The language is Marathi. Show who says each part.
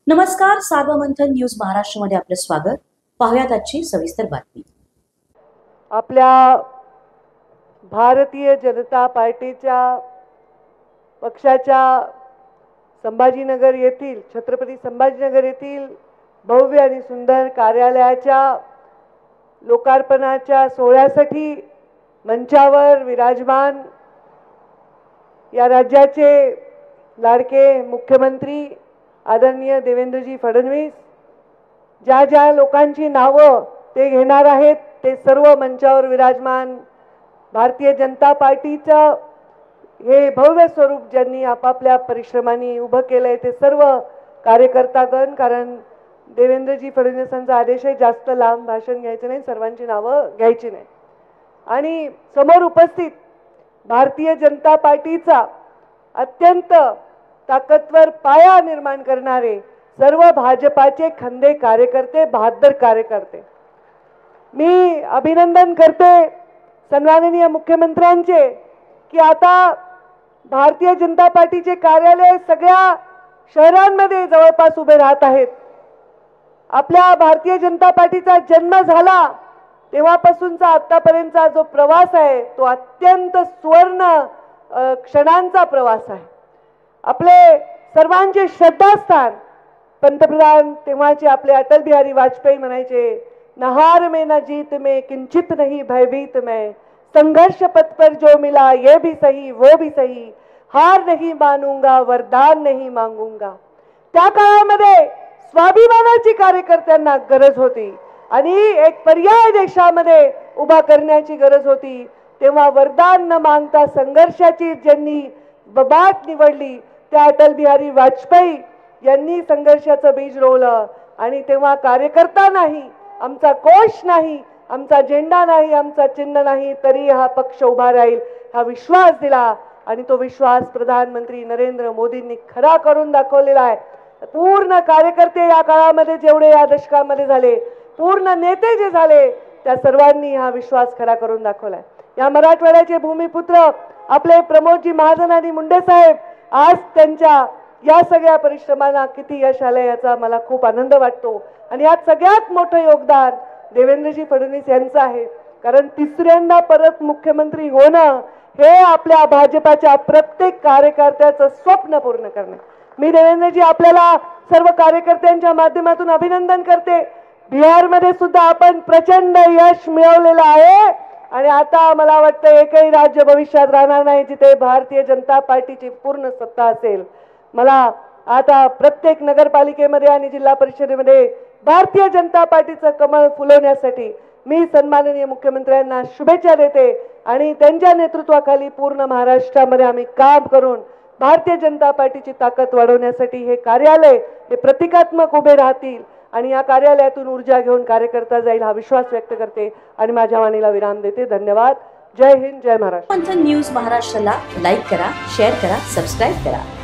Speaker 1: नमस्कार, सार्वमंथन न्यूज महाराष्ट्रमध्ये आपले स्वागत। पाहूयात आजची सविस्तर बातमी।
Speaker 2: आपल्या भारतीय जनता पार्टीच्या पक्षाच्या संभाजीनगर येथील छत्रपती संभाजीनगर येथील भव्य आणि सुंदर कार्यालयाच्या लोकार्पणाच्या सोहळ्यासाठी मंचावर विराजमान या राज्याचे लाडके मुख्यमंत्री आदरणीय देवेंद्रजी फडणवीस ज्या ज्या लोकांची नावं ते घेणार आहेत ते सर्व मंचावर विराजमान भारतीय जनता पार्टीचं हे भव्य स्वरूप ज्यांनी आपापल्या परिश्रमांनी उभं केलंय ते सर्व कार्यकर्तागण। कारण देवेंद्रजी फडणवीसांचा आदेश आहे जास्त लांब भाषण घ्यायचं नाही, सर्वांची नावं घ्यायची नाही। आणि समोर उपस्थित भारतीय जनता पार्टीचा अत्यंत ताकदवर पाया निर्माण करणारे सर्व भाजपाचे खंदे कार्यकर्ते, बहादर कार्यकर्ते, मी अभिनंदन करते सन्माननीय मुख्यमंत्र्यांचे की आता भारतीय जनता पार्टीचे कार्यालय सगळ्या शहरांमध्ये जवळपास उभे राहत आहेत। आपल्या भारतीय जनता पार्टीचा जन्म झाला तेव्हापासूनचा आतापर्यंतचा जो प्रवास आहे तो अत्यंत सुवर्ण क्षणांचा प्रवास आहे। आपले सर्वांचे श्रद्धास्थान पंतप्रधान तेव्हाचे आपले अटल बिहारी वाजपेयी म्हणायचे, न हार में न जीत में किंचित नहीं भयभीत में, संघर्ष पथ पर जो मिला ये भी सही वो भी सही, हार नहीं मानूंगा वरदान नहीं मांगूंगा। त्या काळामध्ये स्वाभिमानाची कार्यकर्त्यांना गरज होती आणि एक पर्याय देशामध्ये उभा करण्याची गरज होती। तेव्हा वरदान न मागता संघर्षाची ज्यांनी बात निवडली त्या अटल बिहारी वाजपेयी यांनी संघर्षाचं बीज रोवलं। आणि तेव्हा कार्यकर्ता नाही, आमचा कोश नाही, आमचा झेंडा नाही, आमचा चिन्ह नाही, तरी हा पक्ष उभा राहील हा विश्वास दिला आणि तो विश्वास प्रधानमंत्री नरेंद्र मोदींनी खरा करून दाखवलेला आहे। पूर्ण कार्यकर्ते या काळामध्ये जेवढे या दशकामध्ये झाले, पूर्ण नेते जे झाले त्या सर्वांनी हा विश्वास खरा करून दाखवलाय। या मराठवाड्याचे भूमिपुत्र आपले प्रमोदजी महाजन आणि मुंडे साहेब आज त्यांच्या या सगळ्या परिश्रमांना किती यश आले याचा मला खूप आनंद वाटतो। आणि यात सगळ्यात मोठं योगदान देवेंद्रजी फडणवीस यांचं आहे। कारण तिसऱ्यांदा परत मुख्यमंत्री होणं हे आपल्या भाजपाच्या प्रत्येक कार्यकर्त्याचं स्वप्न पूर्ण करणे। मी देवेंद्रजी आपल्याला सर्व कार्यकर्त्यांच्या माध्यमातून अभिनंदन करते। बिहारमध्ये सुद्धा आपण प्रचंड यश मिळवलेलं आहे आणि आता मला वाटतं एकही राज्य भविष्यात राहणार नाही जिथे भारतीय जनता पार्टीची पूर्ण सत्ता असेल। मला आता प्रत्येक नगरपालिकेमध्ये आणि जिल्हा परिषदेमध्ये भारतीय जनता पार्टीचं कमळ फुलवण्यासाठी मी सन्माननीय मुख्यमंत्र्यांना शुभेच्छा देते आणि त्यांच्या नेतृत्वाखाली पूर्ण महाराष्ट्रामध्ये आम्ही काम करून भारतीय जनता पार्टीची ताकद वाढवण्यासाठी हे कार्यालय हे प्रतिकात्मक उभे राहतील आणि या कार्यालयातून ऊर्जा घेऊन कार्यकर्ता जाईल हा विश्वास व्यक्त करते आणि माझ्या वाणीला विराम देते। धन्यवाद। जय हिंद, जय महाराष्ट्र।
Speaker 1: सार्वमंथन न्यूज महाराष्ट्राला लाईक करा, शेअर करा, सबस्क्राईब करा।